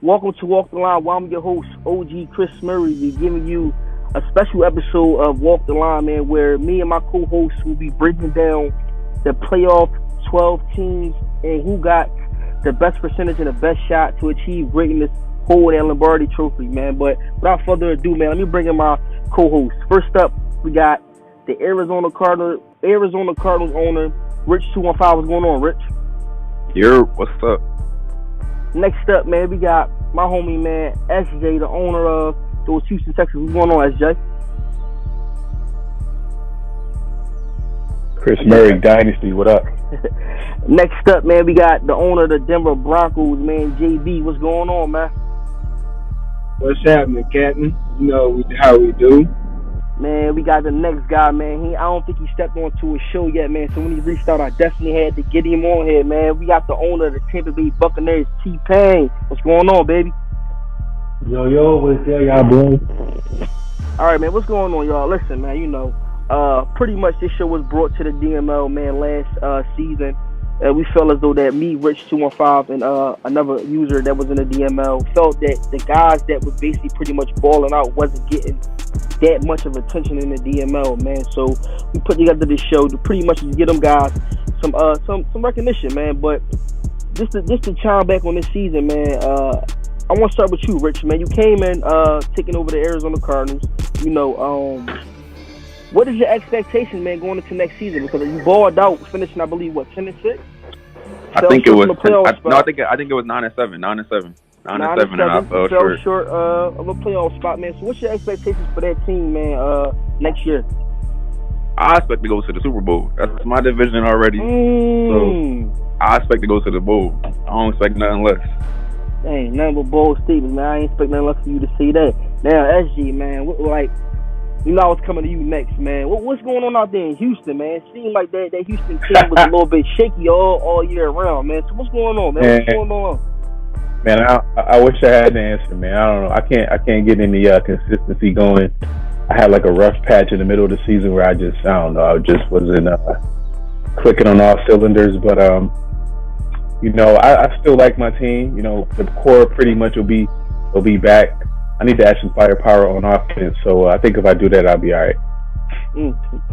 Welcome to Walk the Line. Well, I'm your host, OG Chris Murray. We're giving you a special episode of Walk the Line, man, where me and my co-hosts will be breaking down the playoff 12 teams and who got the best percentage and the best shot to achieve greatness, hold that Lombardi Trophy, man. But without further ado, man, let me bring in my co-hosts. First up, we got the Arizona Cardinals owner, Rich 215. What's going on, Rich? Yo, what's up? Next up, man, we got my homie, man, SJ, the owner of those Houston Texans. What's going on, SJ? Chris Murray, Dynasty, what up? Next up, man, we got the owner of the Denver Broncos, man, JB. What's going on, man? What's happening, Captain? You know how we do. Man, we got the next guy, man. I don't think he stepped onto a show yet, man. So when he reached out, I definitely had to get him on here, man. We got the owner of the Tampa Bay Buccaneers, T-Pain. What's going on, baby? Yo, what's up, y'all doing? All right, man, what's going on, y'all? Listen, man, pretty much this show was brought to the DML, man, last season. We felt as though that me, Rich 215, and another user that was in the DML felt that the guys that was basically pretty much balling out wasn't getting that much of attention in the DML, man. So we put together this show to pretty much get them guys some recognition, man. But just to chime back on this season, man, I want to start with you, Rich, man. You came in taking over the Arizona Cardinals. What is your expectation, man, going into next season? Because you balled out, finishing, I believe, 10-6. I think it was 9-7. 9-7. 9-7, and I fell short of a playoff spot, man. So what's your expectations for that team, man, next year? I expect to go to the Super Bowl. That's my division already. So I expect to go to the bowl. I don't expect nothing less. Ain't nothing but bold statements, man. I ain't expect nothing less for you to say that. Now, SG, man, I was coming to you next, man. What's going on out there in Houston, man? It seemed like that Houston team was a little bit shaky all year round, man. So what's going on, man? What's going on? Man, I wish I had the answer, man. I don't know. I can't get any consistency going. I had like a rough patch in the middle of the season where I just wasn't clicking on all cylinders. But I still like my team. The core pretty much will be back. I need to add some firepower on offense. So I think if I do that, I'll be all right.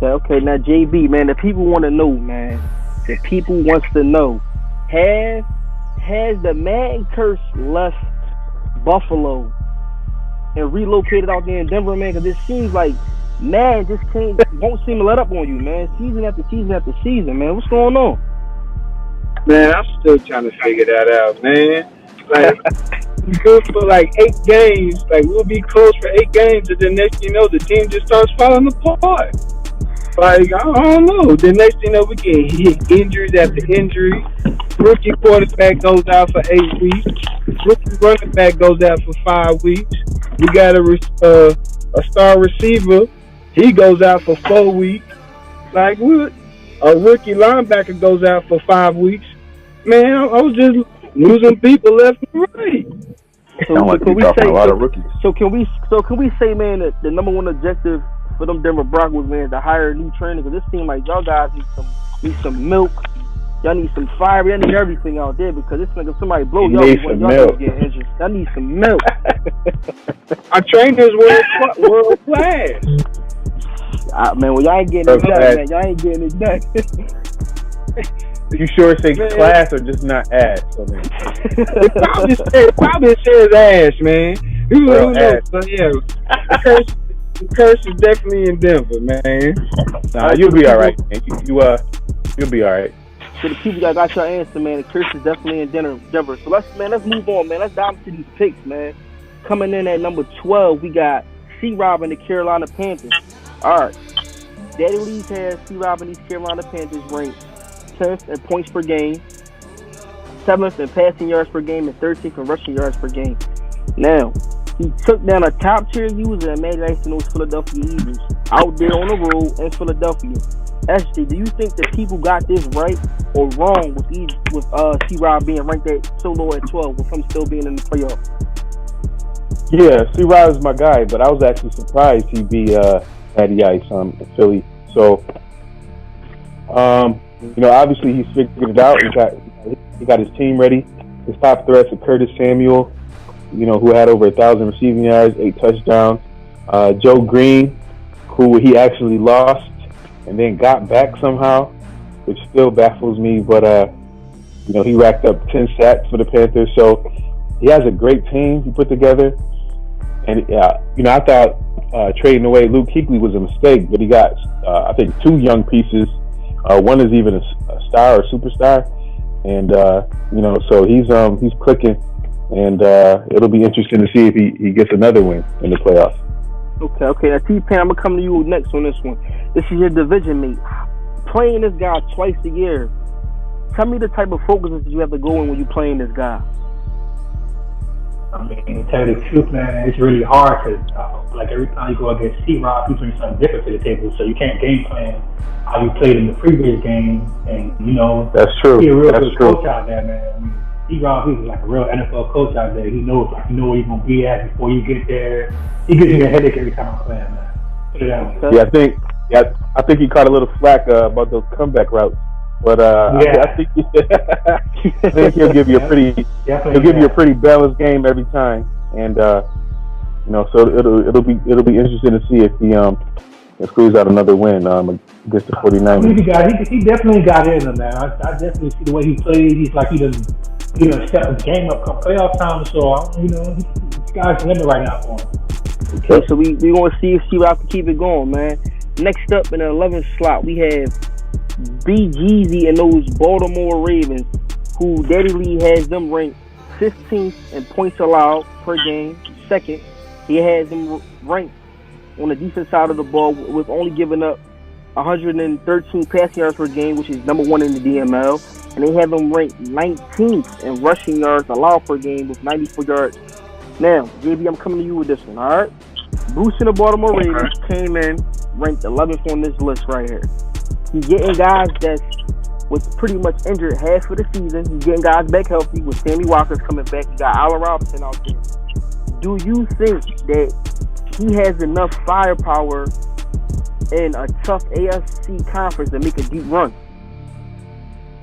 Okay. Now, JB, man, the people want to know, man. The people wants to know. Has the Madden curse left Buffalo and relocated out there in Denver, man? Because it seems like Madden just won't seem to let up on you, man. Season after season after season, man. What's going on? Man, I'm still trying to figure that out, man. Like, we're good for like 8 games. Like, we'll be close for 8 games, and then next thing you know, the team just starts falling apart. Like, I don't know. The next thing you know, we get hit injuries after injury. Rookie quarterback goes out for 8 weeks. Rookie running back goes out for 5 weeks. We got a star receiver. He goes out for 4 weeks. Like, what? A rookie linebacker goes out for 5 weeks. Man, I was just losing people left and right. So can we say, man, that the number one objective for them Denver Broncos, man, is to hire a new trainer? Because it seems like y'all guys need some milk. Y'all need some fire. Y'all need everything out there because it's like if somebody blow y'all get injured. Y'all need some milk. Our trainers world class. Man, well, y'all ain't getting it done, man. Y'all ain't getting it done. You sure say class or just not ass? It probably says ass, man. Who knows? But yeah, the curse is definitely in Denver, man. Nah, you'll be all right, man. You'll be all right. So the people that got your answer, man, the curse is definitely in Denver. So let's move on, man. Let's dive into these picks, man. Coming in at number 12, we got C-Rob and the Carolina Panthers. All right. Daddy Lee's has C-Rob and these Carolina Panthers ranked 10th in points per game, 7th in passing yards per game, and 13th in rushing yards per game. Now, he took down a top-tier user and made it to those Philadelphia Eagles out there on the road in Philadelphia. SJ, do you think that people got this right or wrong with C-Rob being ranked so low at 12 with him still being in the playoffs? Yeah, C-Rob is my guy, but I was actually surprised he'd be Matty Ice in Philly. So, obviously he's figured it out. He got his team ready. His top threats are Curtis Samuel, who had over 1,000 receiving yards, 8 touchdowns. Joe Green, who he actually lost and then got back somehow, which still baffles me. But he racked up 10 sacks for the Panthers. So he has a great team he put together. And I thought trading away Luke Kuechly was a mistake, but he got I think 2 young pieces. One is even a star or superstar, and so he's clicking, and it'll be interesting to see if he gets another win in the playoffs. Okay. Now, T-Pan, I'm gonna come to you next on this one. This is your division mate. Playing this guy twice a year. Tell me the type of focuses you have to go in when you playing this guy. I mean, to tell you the truth, man, it's really hard because like every time you go against C-Rob, he brings something different to the table, so you can't game plan how you played in the previous game, and that's true. He's a real good coach out there, man. I mean, C-Rob, he's like a real NFL coach out there. He knows where you're gonna be at before you get there. He gives me a headache every time I'm playing, man. Put it that way. Yeah, I think he caught a little flack about those comeback routes. But I think he'll give you a pretty balanced game every time, and so it'll be interesting to see if he squeezes out another win against the 49ers. He definitely got in him, man. I definitely see the way he plays. He's like he doesn't step his game up come playoff time. So the sky's the limit right now for him. Okay, so we gonna see if C-Rob can keep it going, man. Next up in the 11th slot, we have B. Jeezy and those Baltimore Ravens, who Daddy Lee has them ranked 15th in points allowed per game. Second, he has them ranked on the defense side of the ball with only giving up 113 passing yards per game, which is number 1 in the DML. And they have them ranked 19th in rushing yards allowed per game with 94 yards. Now, JB, I'm coming to you with this one, all right? Bruce and the Baltimore Ravens came in ranked 11th on this list right here. He's getting guys that was pretty much injured half of the season. He's getting guys back healthy with Sammy Watkins coming back. You got Allen Robinson out there. Do you think that he has enough firepower in a tough AFC conference to make a deep run?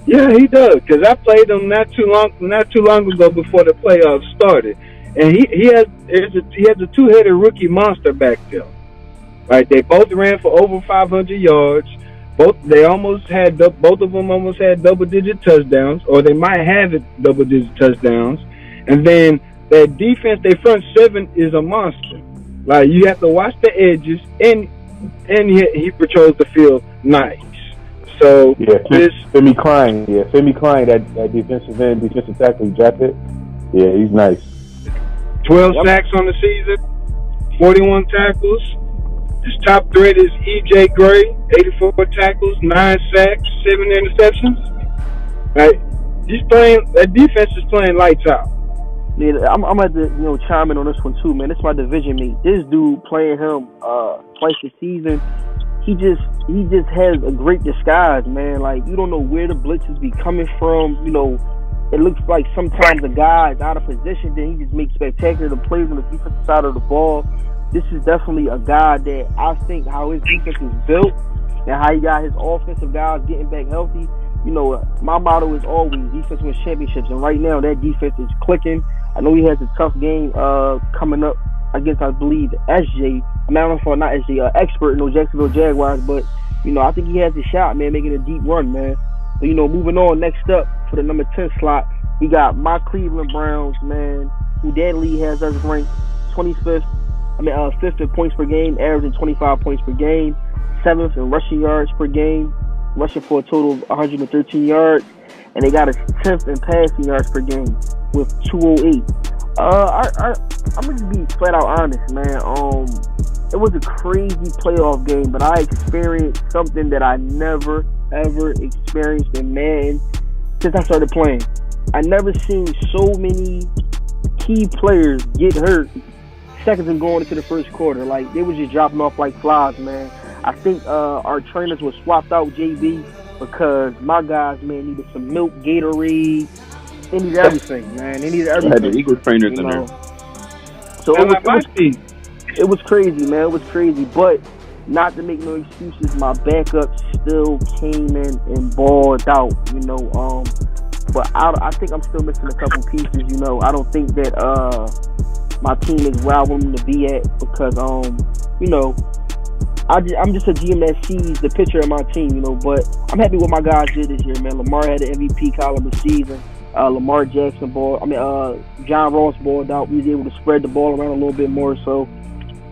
Yeah, he does. Because I played him not too long ago before the playoffs started, and he has a 2-headed rookie monster back there. Right, they both ran for over 500 yards. Both of them almost had double-digit touchdowns, or they might have it double-digit touchdowns. And then their defense, their front seven is a monster. Like, you have to watch the edges, and he patrols the field nice. So Femi Klein, that defensive tackle he drafted. Yeah, he's nice. 12 sacks on the season, 41 tackles. His top threat is E.J. Gray, 84 tackles, 9 sacks, 7 interceptions. Right? That defense is playing lights out. Yeah, I'm at the chime in on this one too, man. This is my division mate. This dude playing him twice a season. He just has a great disguise, man. Like, you don't know where the blitzes be coming from. It looks like sometimes the guy is out of position, then he just makes spectacular plays on the defensive side of the ball. This is definitely a guy that I think how his defense is built and how he got his offensive guys getting back healthy. My motto is always defense wins championships, and right now that defense is clicking. I know he has a tough game coming up against, I believe, SJ. I don't know if not SJ, expert in those Jacksonville Jaguars, but I think he has a shot, man, making a deep run, man. But moving on, next up for the number 10 slot, we got my Cleveland Browns, man, who Daddy Lee has us ranked 5th in points per game, averaging 25 points per game, 7th in rushing yards per game, rushing for a total of 113 yards, and they got us 10th in passing yards per game with 208. I'm gonna just be flat out honest, man. It was a crazy playoff game, but I experienced something that I never ever experienced in Madden since I started playing. I never seen so many key players get hurt seconds and going into the first quarter. Like, they was just dropping off like flies, man. I think our trainers were swapped out, JB, because my guys, man, needed some milk, Gatorade. They needed everything, man. They needed everything. I had the Eagles trainers in there. So it was crazy, man. It was crazy. But not to make no excuses, my backup still came in and balled out, But I think I'm still missing a couple pieces, I don't think that my team is where I want them to be at because you know, I'm just a GM that sees the picture of my team, you know. But I'm happy what my guys did this year, man. Lamar had an MVP caliber season. Lamar Jackson John Ross balled out. We was able to spread the ball around a little bit more. So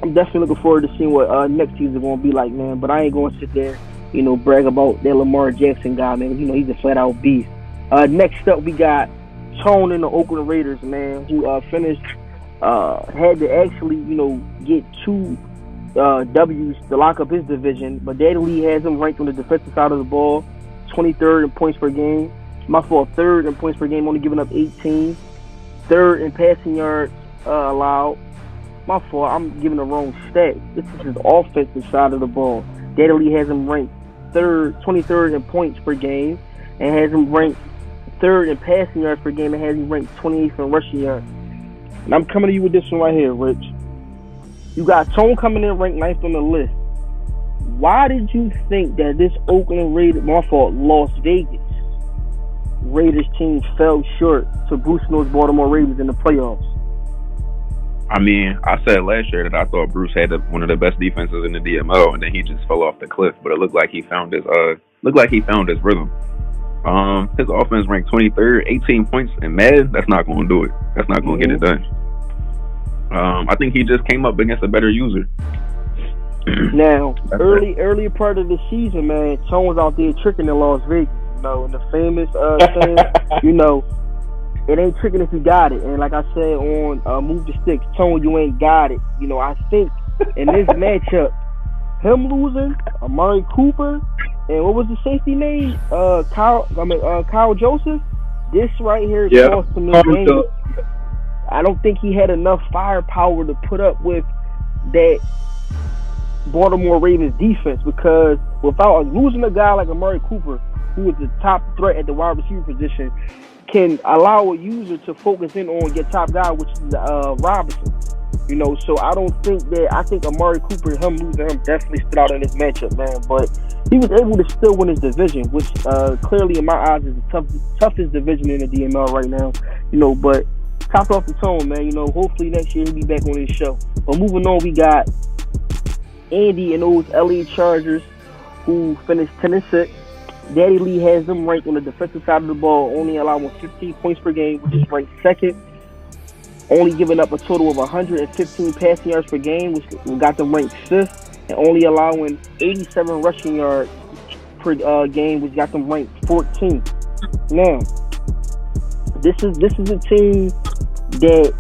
I'm definitely looking forward to seeing what next season is going to be like, man. But I ain't going to sit there, you know, brag about that Lamar Jackson guy, man. You know, he's a flat-out beast. Next up, we got Tone in the Oakland Raiders, man, who finished, had to actually, you know, get 2 W's to lock up his division. But Daddy Lee has him ranked on the defensive side of the ball, 23rd in points per game. My fault, 3rd in points per game, only giving up 18. 3rd in passing yards allowed. My fault, I'm giving the wrong stat. This is his offensive side of the ball. Daddy Lee has him ranked 23rd in points per game, and has him ranked 3rd in passing yards per game, and has him ranked 28th in rushing yards. And I'm coming to you with this one right here, Rich. You got Tone coming in ranked 9th on the list. Why did you think that this Oakland Raiders, Las Vegas Raiders team fell short to boosting those Baltimore Ravens in the playoffs? I mean, I said last year that I thought Bruce had one of the best defenses in the DML, and then he just fell off the cliff. But it looked like he found his rhythm. His offense ranked 23rd, 18 points in Madden. That's not going to do it. That's not going to get it done. I think he just came up against a better user. Now, earlier part of the season, man, Tone was out there tricking in Las Vegas. You know, and the famous saying, you know, it ain't tricking if you got it. And like I said on Move the Sticks, Tone, you ain't got it. You know, I think in this matchup, him losing, Amari Cooper, and what was the safety name? Kyle Joseph. This right here cost him the game. I don't think he had enough firepower to put up with that Baltimore Ravens defense, because without losing a guy like Amari Cooper, who is the top threat at the wide receiver position, can allow a user to focus in on your top guy, which is Robinson. You know, so I think Amari Cooper, him losing him, definitely stood out in this matchup, man. But he was able to still win his division, which clearly in my eyes is the toughest division in the DML right now. You know, but top off the Tone, man. You know, hopefully next year he'll be back on his show. But moving on, we got Andy and those LA Chargers, who finished 10-6. Daddy Lee has them ranked on the defensive side of the ball, only allowing 15 points per game, which is ranked 2nd. Only giving up a total of 115 passing yards per game, which got them ranked 5th, and only allowing 87 rushing yards per game, which got them ranked 14th. Now, this is a team that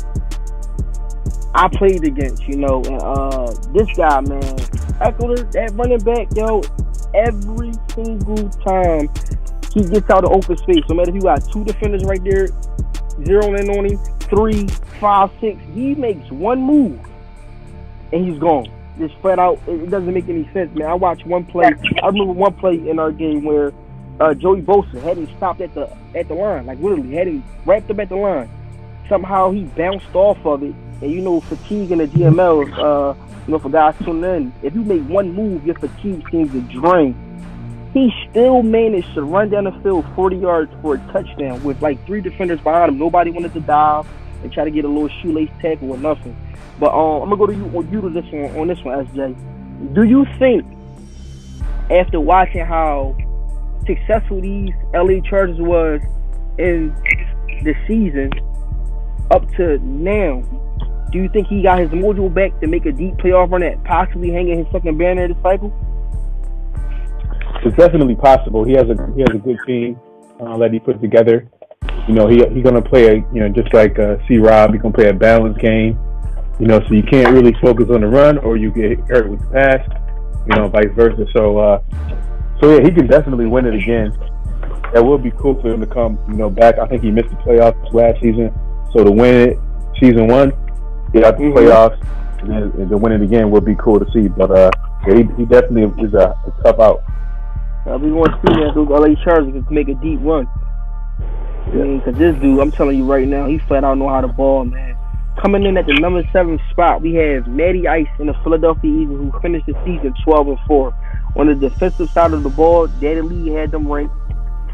I played against, you know, and this guy, man, Eckler, that running back, yo, every single time he gets out of open space, no matter if you got 2 defenders right there, zeroing in on him, 3, 5, 6, he makes one move and he's gone. Just flat out, it doesn't make any sense, man. I watched one play. I remember one play in our game where Joey Bosa had him stopped at the line, like literally had him wrapped up at the line. Somehow he bounced off of it, and you know, fatigue in the DML, you know, for guys tuning in, if you make one move, your fatigue seems to drain. He still managed to run down the field 40 yards for a touchdown with like 3 defenders behind him. Nobody wanted to dive and try to get a little shoelace tackle or nothing. But I'm gonna go to you to this one, SJ. Do you think, after watching how successful these LA Chargers was in the season up to now, do you think he got his mojo back to make a deep playoff run at possibly hanging his second banner of the cycle? It's definitely possible. He has a good team that he put together. You know, he's gonna play just like C-Rob. He's gonna play a balanced game. You know, so you can't really focus on the run, or you get hurt with the pass. You know, vice versa. So yeah, he can definitely win it again. That would be cool for him to come, back. I think he missed the playoffs last season, so to win it season 1, get out the playoffs, and to win it again would be cool to see. But yeah, he definitely is a tough out. We want to see that those LA Chargers can make a deep run. I mean, because this dude, I'm telling you right now, he flat out know how to ball, man. Coming in at the number 7 spot, we have Matty Ice in the Philadelphia Eagles, who finished the season 12-4. On the defensive side of the ball, Daddy Lee had them ranked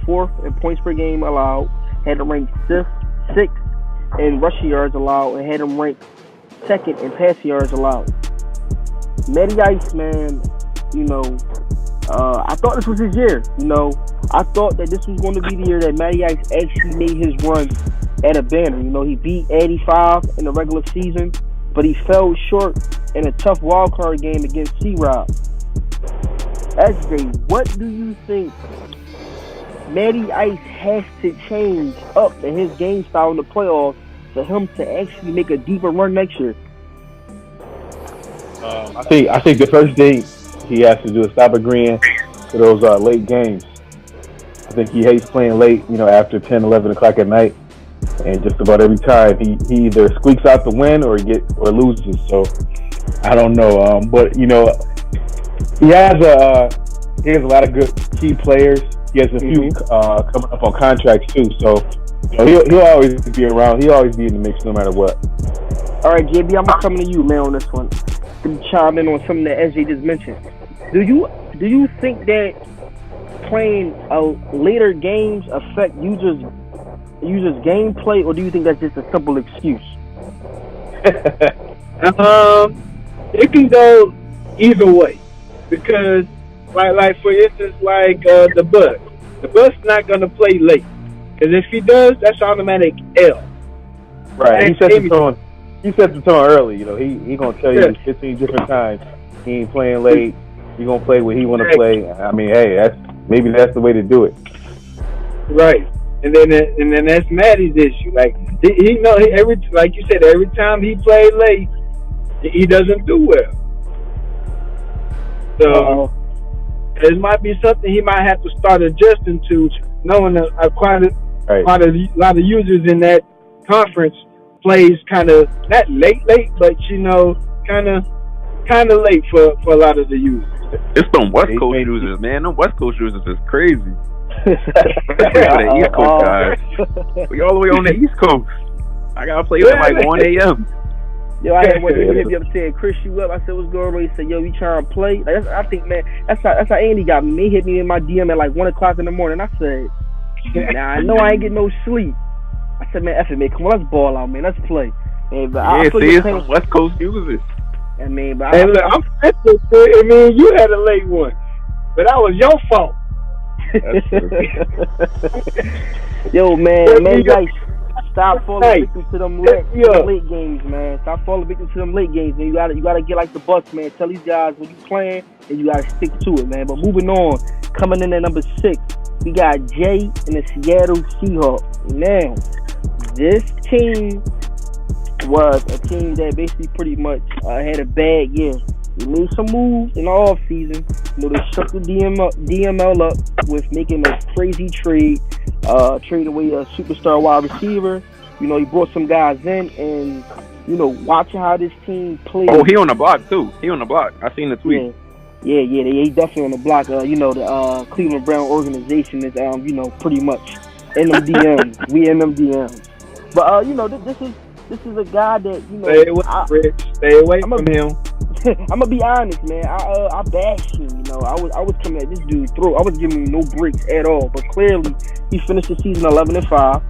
4th in points per game allowed, had them ranked 6th in rushing yards allowed, and had them ranked second in passing yards allowed. Matty Ice, man, I thought this was his year. I thought that this was going to be the year that Matty Ice actually made his run at a banner. He beat 85 in the regular season, but he fell short in a tough wild card game against C-Rob. SJ, what do you think Matty Ice has to change up in his game style in the playoffs for him to actually make a deeper run next year? I think the first thing he has to do is stop agreeing to those late games. I think he hates playing late, after 10, 11 o'clock at night. And just about every time he either squeaks out the win or loses. So I don't know. But he has a lot of good key players. He has a few coming up on contracts too. So he'll always be around. He'll always be in the mix no matter what. All right, JB, I'm gonna come to you, man, on this one. To chime in on something that SJ just mentioned. Do you think that playing later games affect users' gameplay, or do you think that's just a simple excuse? It can go either way, because like for instance, the bus not gonna play late, because if he does, that's automatic L. Right. He sets the tone early. He gonna tell you 15 different times he ain't playing late. He gonna play what he want to play. I mean, hey, that's the way to do it. Right. And then that's Matty's issue. Like like you said, every time he played late, he doesn't do well. So it might be something he might have to start adjusting to, knowing that quite a lot of users in that conference plays kind of not late, but kind of late for a lot of the users. It's them West Coast users, man. Them West Coast users is crazy. The East Coast guys. We all the way on the East Coast. I gotta play at like 1 a.m. Yo, I had one dude hit me up saying, "Chris, you up?" I said, "What's going on?" He said, "Yo, you trying to play?" Like, I think, man, that's how Andy got me. He hit me in my DM at like 1 o'clock in the morning. I said, "Nah, I know I ain't getting no sleep." I said, "Man, F it, man. Come on, let's ball out, man. Let's play." Man, but I see, it's some West Coast users. I mean, but hey, look, I mean, you had a late one, but that was your fault. Yo, man, guys, stop falling victim to them late games, man. Stop falling victim to them late games, man. You gotta get like the Bucks, man. Tell these guys when you playing, and you gotta stick to it, man. But moving on, coming in at number 6, we got Jay and the Seattle Seahawks. Now, this team was a team that basically pretty much had a bad year. We made some moves in the offseason. They shook the DML up with making a crazy trade, trade away a superstar wide receiver. He brought some guys in, and watching how this team plays. Oh, he on the block too. He on the block. I seen the tweet. Yeah, they definitely on the block. The Cleveland Brown organization is pretty much in them DMs. We in them DMs. But this is a guy that stay away from him. I'm gonna be honest, man. I bashed him. I was coming at this dude's throat. I was giving him no breaks at all. But clearly, he finished the season 11-5.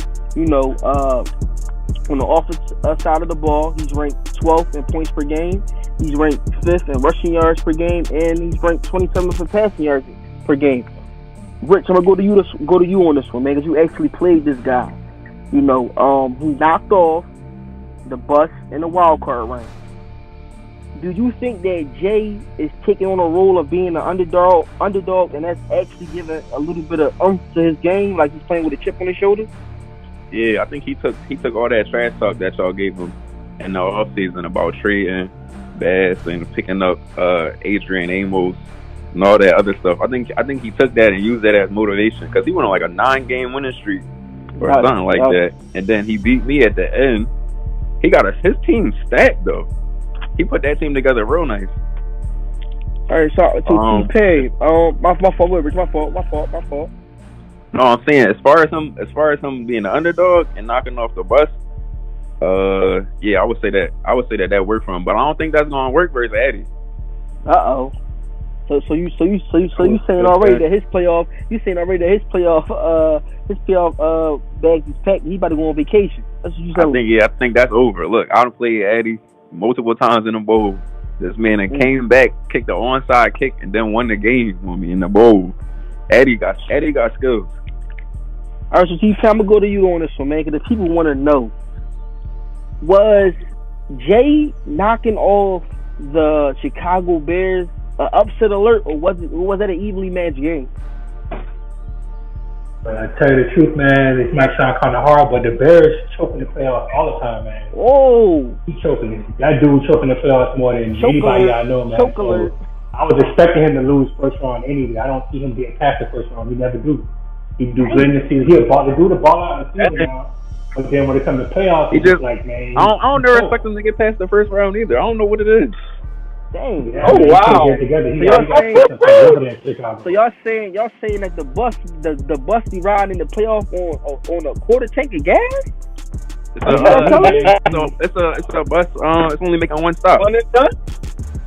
On the offensive side of the ball, he's ranked 12th in points per game. He's ranked 5th in rushing yards per game, and he's ranked 27th in passing yards per game. Rich, I'm gonna go to you on this one, man, because you actually played this guy. He knocked off the bus in the wild card round. Do you think that Jay is taking on a role of being an underdog, and that's actually giving a little bit of oomph to his game, like he's playing with a chip on his shoulder? Yeah, I think he took all that trash talk that y'all gave him in the offseason about trading Bass and picking up Adrian Amos and all that other stuff. I think he took that and used that as motivation, because he went on like a 9-game winning streak or something like that, and then he beat me at the end. He got his team stacked though. He put that team together real nice. All right, so T-Pay, my fault, Rich, my fault. No, I'm saying as far as him being the underdog and knocking off the bus, yeah, I would say that worked for him, but I don't think that's gonna work versus Addy. So you saying already that his playoff bags is packed. He about to go on vacation. That's what you saying. I think that's over. Look, I don't play Addy. multiple times in the bowl. This man came back, kicked the onside kick, and then won the game for me in the bowl. Eddie got skills. All right, so T, I'm gonna go to you on this one, man, because the people want to know: was Jay knocking off the Chicago Bears an upset alert, or was that an evenly matched game? But I tell you the truth, man, this might sound kind of hard, but the Bears choking the playoffs all the time, man. Oh, He's choking it. That dude choking the playoffs more than anybody I know, man. So I was expecting him to lose first round anyway. I don't see him getting past the first round. He never do. He do good in the season. He'll do the ball out in the season now. But then when it comes to playoffs, he's just like, man. I don't never expect him to get past the first round either. I don't know what it is. Dang. Yeah, wow. So y'all saying that the bus be riding in the playoff on a quarter tank of gas? It's a bus. It's only making one stop. It's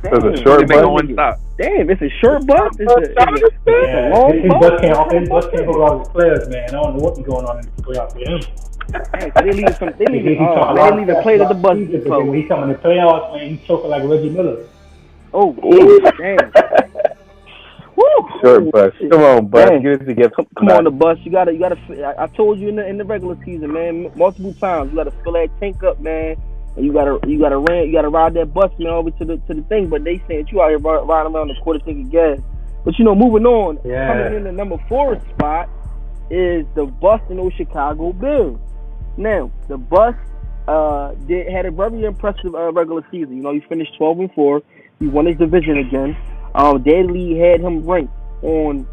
a short bus. One stop. Damn, it's a short bus. It's a long bus. His bus can't hold all his players, man. I don't know what's going on in the playoffs with him. Hey, so they leave the players at the bus. When he come in the playoffs, man, he's choking like Reggie Miller. Oh, damn. Woo. Short bus. Come on, bus. Get it together. Come on, the bus. You gotta. I told you in the regular season, man, multiple times. You gotta fill that tank up, man, and you gotta ride that bus, man, over to the thing. But they saying you out here riding around the quarter tank of gas. But moving on, coming in the number 4 spot is the Boston Chicago Bears. Now, the bus had a very impressive regular season. He finished 12-4. He won his division again. Daily had him ranked on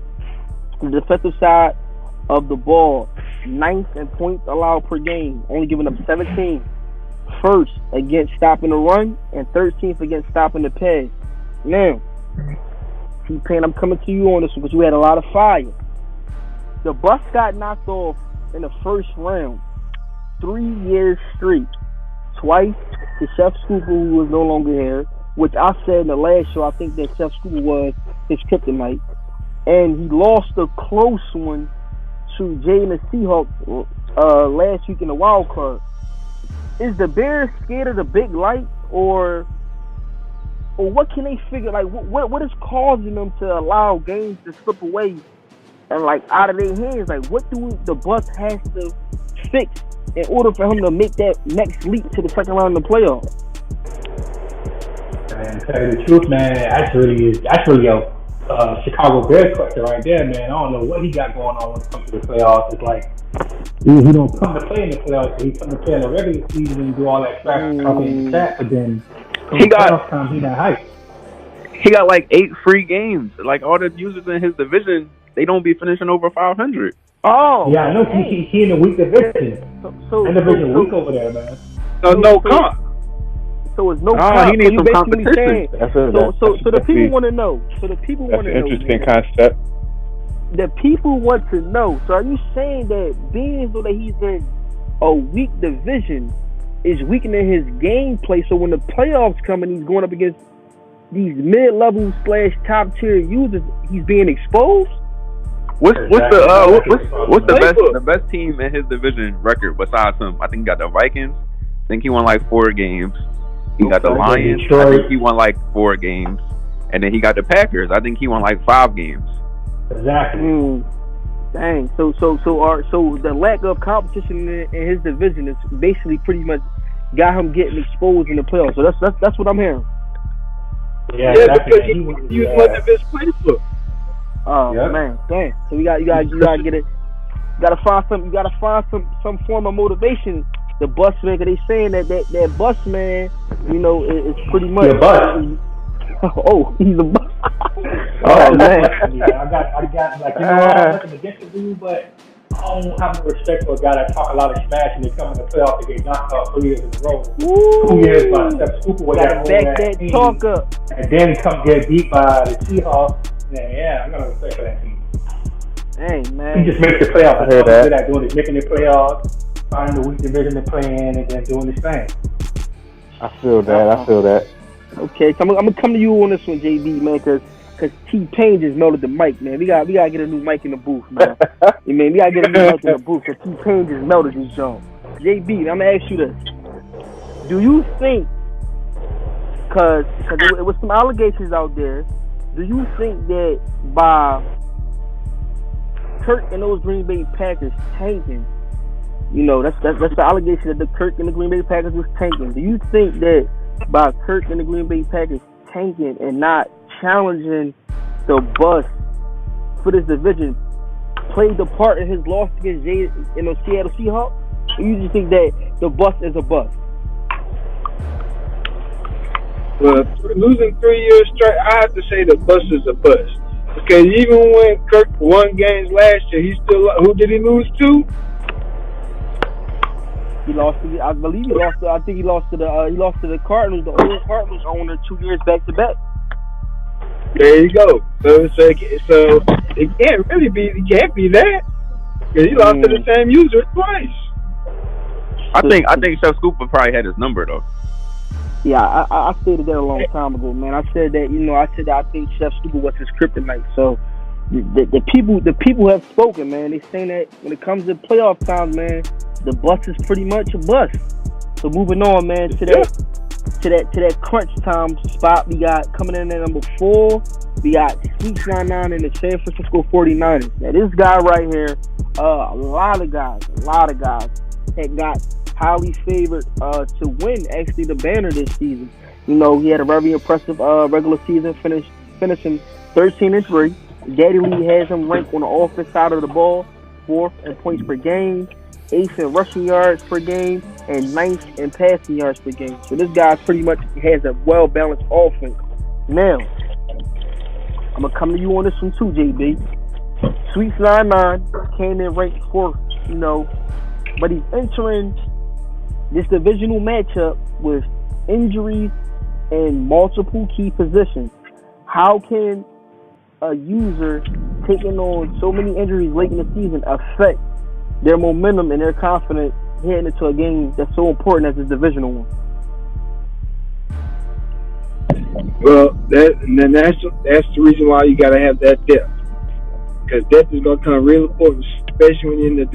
the defensive side of the ball, 9th in points allowed per game, only giving up 17. First against stopping the run and 13th against stopping the pass. Now, T-Pain, I'm coming to you on this one because you had a lot of fire. The bus got knocked off in the first round 3 years straight. Twice to Chef Scooper, who was no longer here, which I said in the last show, I think that Chef Scooper was his kryptonite. And he lost a close one to Jay and the Seahawks last week in the wild card. Is the Bears scared of the big light, or what can they figure? Like, what is causing them to allow games to slip away and out of their hands? Like, what do the Bucs have to fix in order for him to make that next leap to the second round of the playoffs? Man, to tell you the truth, man, that's really a Chicago Bears question right there, man. I don't know what he got going on when it comes to the playoffs. It's like he don't come to play in the playoffs, he come to play in the regular season and do all that trash talking and chat, but then he not hyped. He got 8 free games. All the users in his division, they don't be finishing over 500. Oh, yeah, I know. He in the weak division. Division weak over there, man. No comp. So it's no comp. He needs some competition. So the people want to know. So the people want to know. Interesting concept. The people want to know. So are you saying that being so that he's in a weak division is weakening his gameplay? So when the playoffs come and he's going up against these mid-level / top tier users, he's being exposed? What's the best team in his division record besides him? I think he got the Vikings. I think he won 4 games. He got the Lions. I think he won 4 games. And then he got the Packers. I think he won 5 games. Exactly. Dang. So the lack of competition in his division is basically pretty much got him getting exposed in the playoffs. So that's what I'm hearing. Yeah, because he used much of his playbook. Oh man, dang! So you gotta get it. You gotta find some form of motivation. The bus man, cause they saying that bus man, is pretty much. He's a bus. Oh, he's a bus. Oh man. Yeah, I got I'm looking against the dude, but I don't have no respect for a guy that talk a lot of smash and they come in the playoffs and get knocked out 3 years in a row. 2 years by Steph Scooper with that team, talk up, and then come get beat by the Seahawks. Yeah, I'm gonna respect for that team. Hey man, he just makes the playoffs. I heard that. Doing is making the playoffs, finding the weak division to play in, and then doing his thing. I feel that. Okay, so I'm gonna come to you on this one, JB, man, because T-Pain just melted the mic, man. We gotta get a new mic in the booth, man. We gotta get a new mic in the booth because T-Pain just melted this joint. JB, I'm gonna ask you this: do you think because it was some allegations out there. Do you think that by Kirk and those Green Bay Packers tanking, that's the allegation that the Kirk and the Green Bay Packers was tanking. Do you think that by Kirk and the Green Bay Packers tanking and not challenging the bust for this division played the part in his loss against Seattle Seahawks? Or you just think that the bust is a bust? Well, losing 3 years straight, I have to say the bust is a bust. Because even when Kirk won games last year, who did he lose to? He lost to, I believe he lost to, I think he lost to the Cardinals, the old Cardinals owner 2 years back to back. There you go. So it can't really be, it can't be that. Because he lost to the same user twice. I think Chef Scoop probably had his number though. Yeah, I stated that a long time ago, man. I said that I think Chef Stupid was his kryptonite. So the people have spoken, man. They saying that when it comes to playoff time, man, the bust is pretty much a bust. So moving on, man, to that crunch time spot, we got coming in at number 4. We got Sweet 99 in the San Francisco 49ers. Now this guy right here, a lot of guys had got highly favored to win actually the banner this season. He had a very impressive regular season finishing 13-3. Daddy Lee has him ranked on the offense side of the ball, 4th in points per game, 8th in rushing yards per game, and 9th in passing yards per game. So this guy pretty much has a well-balanced offense. Now, I'm going to come to you on this one too, JB. Sweet 99 came in ranked 4th, but he's entering this divisional matchup with injuries in multiple key positions. How can a user taking on so many injuries late in the season affect their momentum and their confidence heading into a game that's so important as this divisional one? Well, that's the reason why you got to have that depth. Because depth is going to come real important, especially when you're in the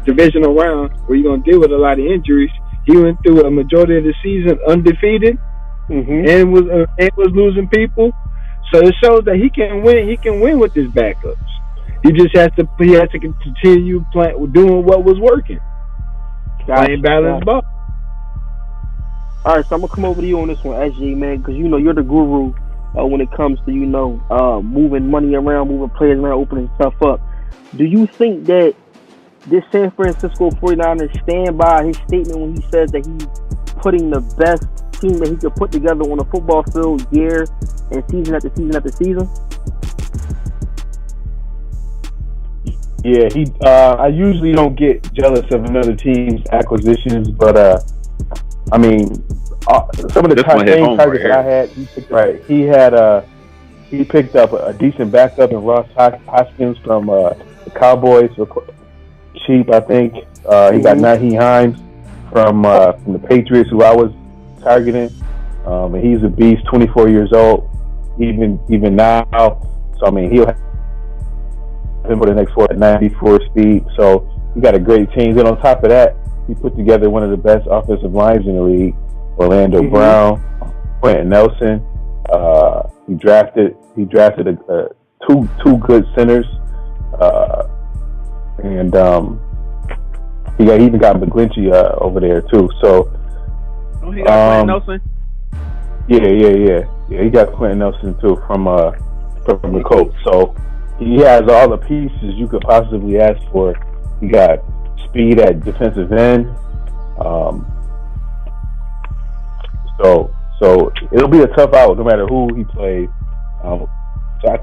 divisional round where you're going to deal with a lot of injuries. He went through a majority of the season undefeated and was losing people. So it shows that he can win. He can win with his backups. He just has to continue doing what was working. Playing balanced ball. All right, so I'm gonna come over to you on this one, SJ, man, because you're the guru when it comes to moving money around, moving players around, opening stuff up. Do you think that this San Francisco 49ers stand by his statement when he says that he's putting the best team that he could put together on a football field year and season after season after season? Yeah, I usually don't get jealous of another team's acquisitions, but some of the main targets that I had, he picked up a decent backup in Ross Hoskins from the Cowboys for cheap, I think. He got Naheem Hines from the Patriots, who I was targeting, and he's a beast, 24 years old, even now. So he'll have him for the next 4 at 94 speed. So he got a great team. Then on top of that, he put together one of the best offensive lines in the league, Orlando Brown, Quentin Nelson. He drafted two good centers, and he even got McGlinchey over there too. So he got Quentin Nelson. Yeah. He got Quentin Nelson too from the Colts. So he has all the pieces you could possibly ask for. He got speed at defensive end. So it'll be a tough out no matter who he plays. So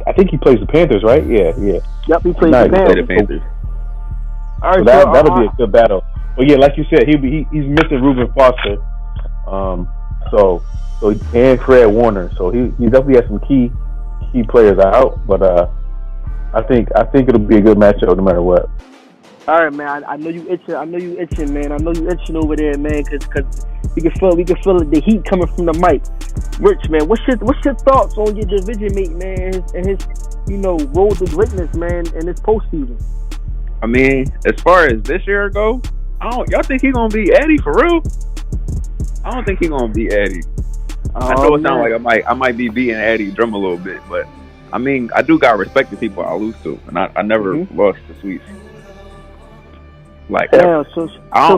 I think he plays the Panthers, right? Yeah. Yep, he plays the Panthers. All right, so that'll be a good battle. But yeah, like you said, he's missing Reuben Foster. So and Fred Warner. So he definitely has some key players out. But I think it'll be a good matchup no matter what. All right, man. I know you itching. Man. I know you itching over there, man. Because we can feel the heat coming from the mic. Rich, man, what's your thoughts on your division mate, man, and his road to greatness, man, in this postseason? As far as this year go, y'all think he gonna be Eddie for real? I don't think he gonna be Eddie. I know it sounds like I might be beating Eddie Drum a little bit, but I mean, I do got respect to people I lose to, and I never lost to Sweets. Like, I'm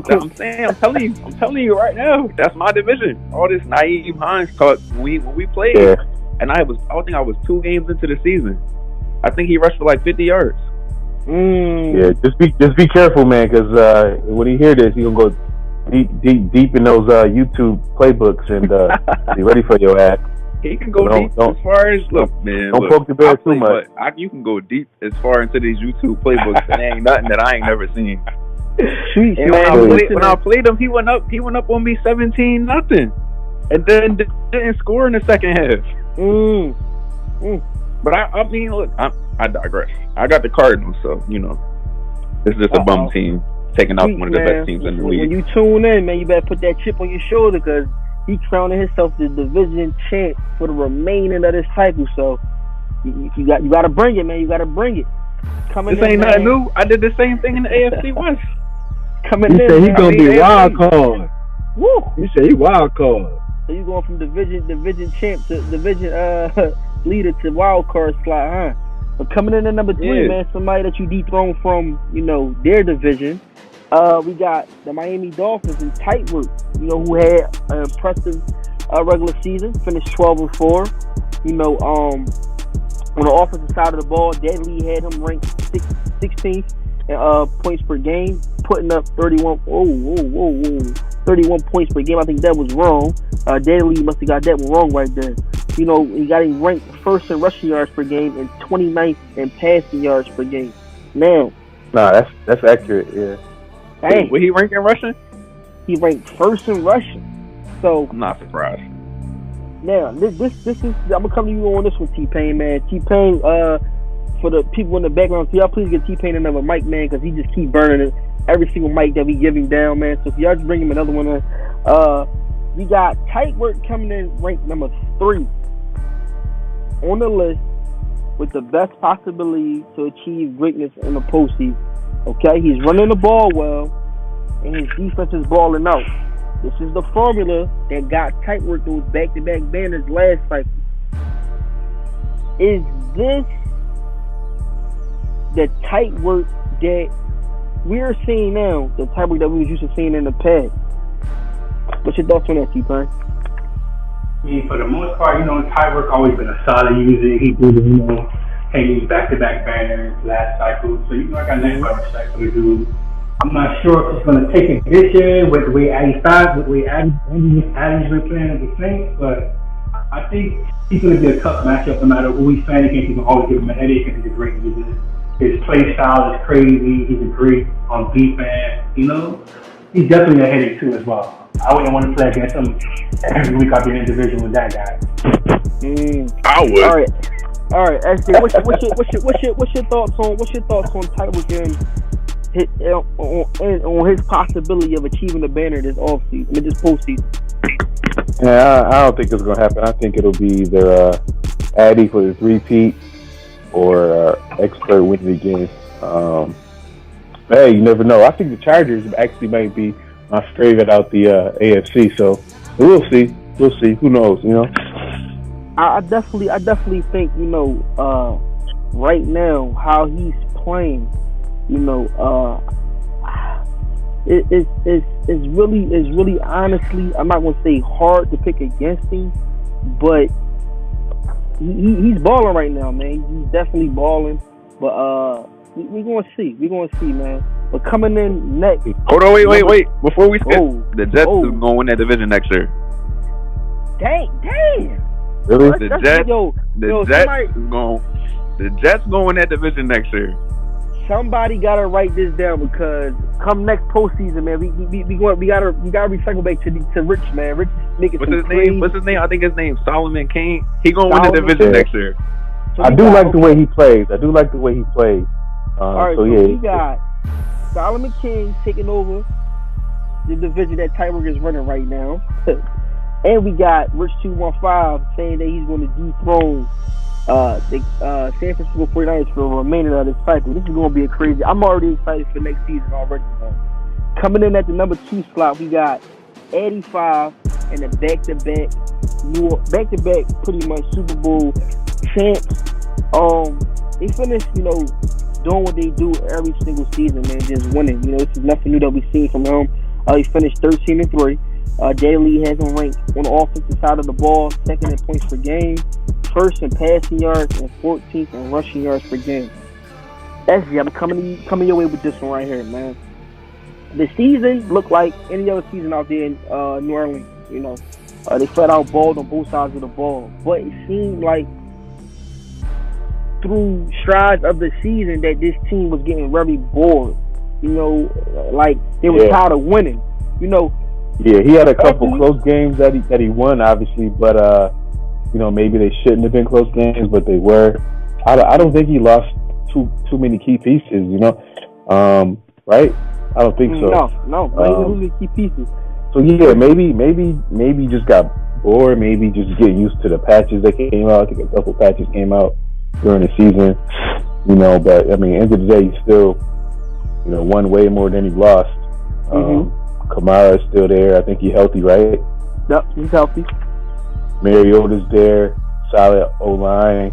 telling you right now, that's my division. All this naive Hines talk when we played, and I think I was 2 games into the season. I think he rushed for like 50 yards. Yeah, just be careful, man, because when he hear this, he gonna go deep in those YouTube playbooks and be ready for your ass. He can go deep as far as man. Don't poke the bear too much. You can go deep as far into these YouTube playbooks, and there ain't nothing that I ain't never seen. When I played him, he went up on me 17-0, and then didn't score in the second half. But I mean, look, I digress. I got the Cardinals, so it's just a bum team taking out one of the best teams in the league. When you tune in, man, you better put that chip on your shoulder because he crowning himself the division champ for the remaining of this cycle. So you got to bring it, man. You got to bring it. This ain't nothing new. I did the same thing in the AFC West. He said he's gonna be wild card. Woo! He said he wild card. So you going from division champ to division leader to wild card slot, huh? But coming in at number 3, man, somebody that you dethroned from, their division. We got the Miami Dolphins in tight work, who had an impressive regular season, finished 12-4. On the offensive side of the ball, Deadly had him ranked 16th points per game, putting up 31 points per game. I think that was wrong. Deadly must have got that one wrong right there. He got him ranked first in rushing yards per game and 29th in passing yards per game. Now, that's accurate. Yeah. Hey, was he ranked in rushing? He ranked first in rushing. So I'm not surprised. Now, this is I'm gonna come to you on this one, T-Pain, man. T-Pain, for the people in the background, y'all please get T-Pain another mic, man, because he just keep burning it. Every single mic that we give him down, man. So if y'all just bring him another one in. We got tight work coming in ranked number 3 on the list with the best possibility to achieve greatness in the postseason. Okay, he's running the ball well, and his defense is balling out. This is the formula that got tight work those back-to-back banners last cycle. Is this the tight work that we're seeing now, the tight work that we was used to seeing in the past? What's your thoughts on that, T-Pain? I mean, for the most part, tight work always been a solid user. He did, hanging back-to-back banners last cycle. So, I got nothing but respect for the dude. I'm not sure if he's going to take it this year with the way Addy's been playing as a Saints, but I think he's going to be a tough matchup no matter who he's playing against. He's going to always give him a headache because he's a great user. His play style is crazy. He's a great on defense. He's definitely a headache too as well. I wouldn't want to play against him every week. I'd be in a division with that guy. I would. All right, SJ, what's your thoughts on Tyreek and on his possibility of achieving the banner this offseason, this postseason? Yeah, I don't think it's gonna happen. I think it'll be either Addy for his repeat or expert win it again. Hey, you never know. I think the Chargers actually might be my favorite out the AFC. So we'll see. We'll see. Who knows? I definitely think right now how he's playing, it's really honestly, I'm not gonna say hard to pick against him, but he's balling right now, man. He's definitely balling, but we're gonna see, man. But coming in next, hold on, wait. Before we skip, the Jets is gonna win that division next year. Damn. Really? The Jets gonna win that division next year. Somebody gotta write this down because come next postseason, man, we gotta recycle back to Rich, man. Rich making What's his name? I think his name's Solomon King. He gonna win the division next year. So I do like the way he plays. All right, so we got Solomon King taking over the division that Tyreek is running right now. And we got Rich 215 saying that he's going to dethrone the San Francisco 49ers for the remainder of this cycle. This is going to be a crazy. I'm already excited for next season already, man. Coming in at the number 2 slot, we got 85 and the back-to-back back-to-back pretty much Super Bowl champs. They finished, doing what they do every single season, man, just winning. This is nothing new that we've seen from him. He finished 13-3. Daily has him ranked on the offensive side of the ball, second in points per game, first in passing yards, and 14th in rushing yards per game. Actually, I'm coming your way with this one right here, man. The season looked like any other season out there in New Orleans. They flat out balled on both sides of the ball, but it seemed like through strides of the season that this team was getting very bored. Like they were tired of winning. Yeah, he had a couple close games that he won, obviously, but maybe they shouldn't have been close games, but they were. I don't think he lost too many key pieces, right? I don't think so. No, losing key pieces. So yeah, maybe just got bored. Maybe just get used to the patches that came out. I think a couple patches came out during the season, But I mean, end of the day, he still, won way more than he lost. Kamara is still there. I think he's healthy, right? Yep, he's healthy. Mariota's there. Solid O-line.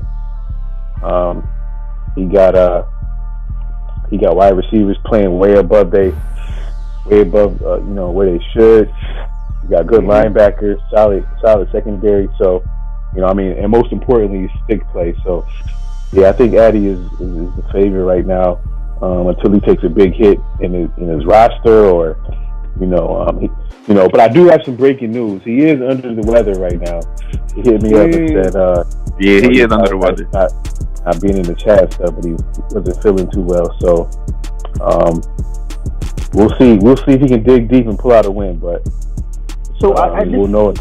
He got wide receivers playing way above where they should. You got good linebackers, solid secondary. So, and most importantly, stick play. So, yeah, I think Addy is the favorite right now until he takes a big hit in his roster or, But I do have some breaking news. He is under the weather right now. He hit me up and said, he is under the weather. Not being in the chat stuff, but he wasn't feeling too well. So, we'll see. We'll see if he can dig deep and pull out a win. But we'll know.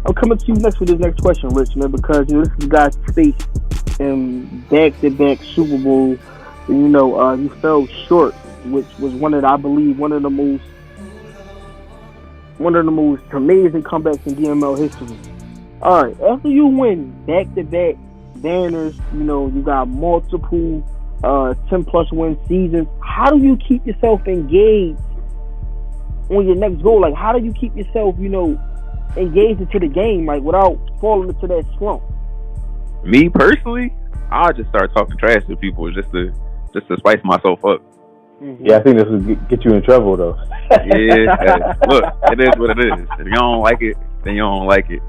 I'm coming to you next with this next question, Rich, man, because this is God's space in back-to-back Super Bowl. You fell short, which was one of the most amazing comebacks in DML history. All right, after you win back-to-back banners, you got multiple 10+ win seasons. How do you keep yourself engaged on your next goal? Like, how do you keep yourself, engaged into the game, like without falling into that slump? Me personally, I'll just start talking trash to people just to spice myself up. Yeah, I think this will get you in trouble though. Yeah, look, it is what it is. If you don't like it, then you don't like it.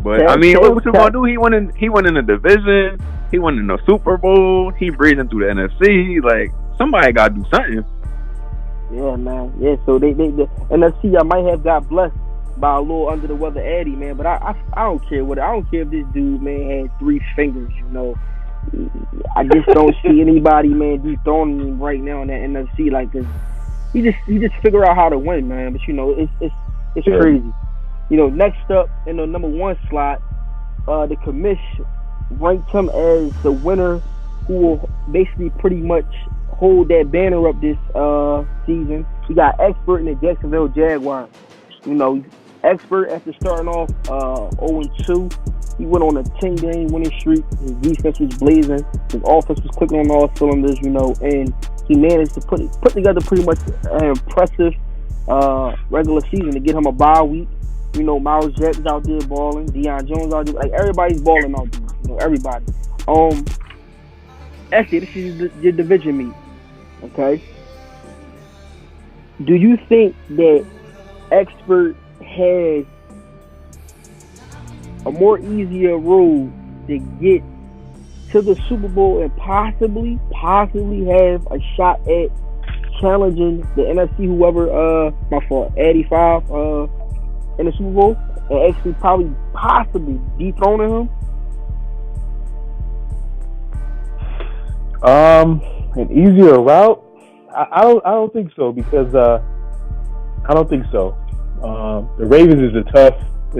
But I mean, what you gonna do? He won in the division. He won in the Super Bowl. He breezing through the NFC. Like, somebody gotta do something. Yeah, man. Yeah, so the NFC, I might have got blessed by a little under the weather Addy, man. But I don't care what. I don't care if this dude, man, had 3 fingers. I just don't see anybody, man, dethroning him right now in that NFC. Like, cause he just figure out how to win, man. But it's crazy. Next up in the number 1 slot, the commission ranked him as the winner who will basically pretty much hold that banner up this season. We got Expert in the Jacksonville Jaguars. Expert after starting off 0-2, he went on a 10-game winning streak. His defense was blazing. His offense was clicking on all cylinders, and he managed to put together pretty much an impressive regular season to get him a bye week. Miles Jack's out there balling. Deion Jones out there. Like, everybody's balling out there. Everybody. Actually, this is your division meet. Okay? Do you think that Expert has a more easier road to get to the Super Bowl and possibly have a shot at challenging the NFC, whoever, Addy 5, in the Super Bowl, and actually possibly dethroning him? An easier route? I don't think so, because I don't think so. The Ravens is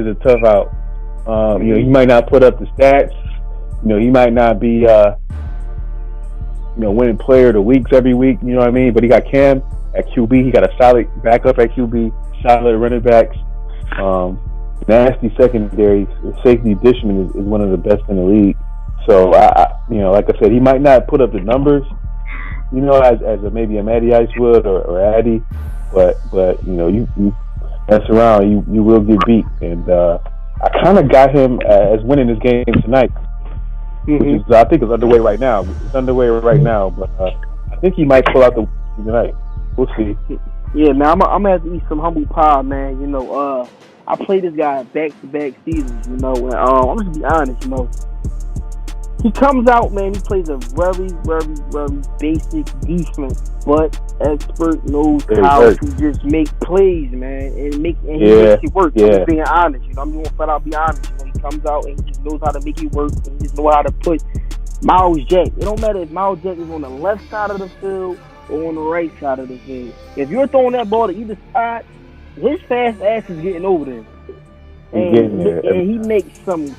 a tough out. He might not put up the stats. He might not be winning player of the weeks every week. You know what I mean? But he got Cam at QB. He got a solid backup at QB. Solid running backs. Nasty secondary. Safety Dishman is one of the best in the league. So like I said, he might not put up the numbers, as maybe a Matty Ice would or Addy, but you mess around, you will get beat. And I kind of got him as winning this game tonight, which is I think is underway right now. It's underway right now, but I think he might pull out the win tonight. We'll see. Yeah, man, I'm gonna have to eat some humble pie, man. You know, I played this guy back-to-back seasons. You know, and I'm just be honest. You know, he comes out, man. He plays a very, very, very basic defense, but expert knows how to just make plays, man, and he makes it work. Yeah. I'm being honest. You know, I'm gonna flat out be honest. You know, he comes out and he just knows how to make it work, and he just know how to put Miles Jack. It don't matter if Miles Jack is on the left side of the field or on the right side of the field. If you're throwing that ball to either side, his fast ass is getting over there. And he makes some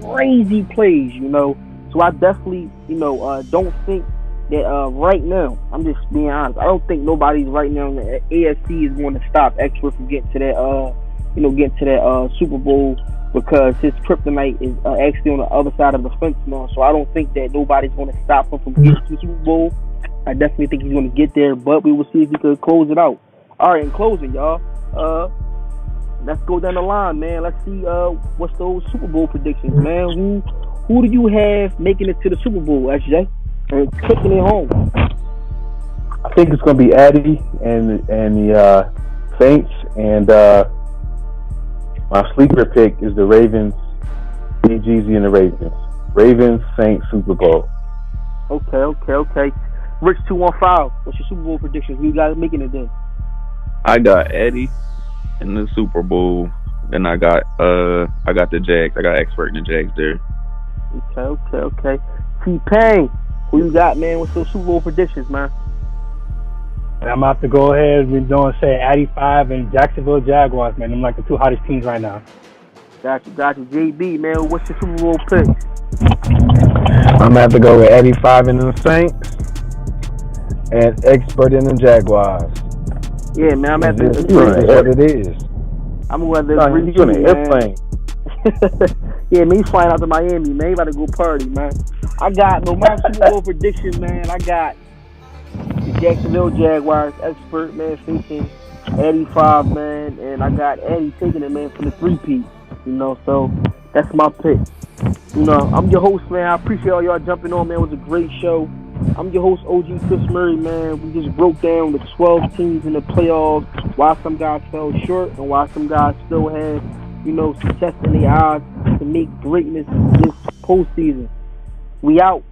crazy plays, you know. So I definitely, you know, don't think that right now, I'm just being honest, I don't think nobody's right now in the AFC is going to stop Expert from getting to that, Super Bowl, because his kryptonite is actually on the other side of the fence now. So I don't think that nobody's going to stop him from getting to the Super Bowl. I definitely think he's going to get there, but we will see if he could close it out. All right, in closing, y'all, let's go down the line, man. Let's see what's those Super Bowl predictions, man. Who do you have making it to the Super Bowl, SJ, and taking it home? I think it's going to be Addy and the Saints, and my sleeper pick is the Ravens. Jeezy and the Ravens. Ravens, Saints, Super Bowl. Okay. Rich 215. What's your Super Bowl predictions? Who you guys making it then? I got Eddie in the Super Bowl. Then I got the Jags. I got Expert in the Jags there. Okay. T-Pain, who you got, man? What's your Super Bowl predictions, man? I'm about to go ahead and say 85 and Jacksonville Jaguars, man. I'm like the two hottest teams right now. Got you. JB, man, what's your Super Bowl pick? I'm going to have to go with 85 in the Saints and Expert in the Jaguars. Yeah, man, I'm going to have to agree. What it is. I'm going to agree with you, man. Airplane. Yeah, man, he's flying out to Miami, man. He about to go party, man. My Super Bowl prediction, man, I got the Jacksonville Jaguars, Expert, man, facing 85, man, and I got Eddie taking it, man, for the 3-peat, you know, so that's my pick. You know, I'm your host, man. I appreciate all y'all jumping on, man. It was a great show. I'm your host, OG Chris Murray, man. We just broke down the 12 teams in the playoffs, why some guys fell short and why some guys still had, you know, success in the odds to make greatness this postseason. We out.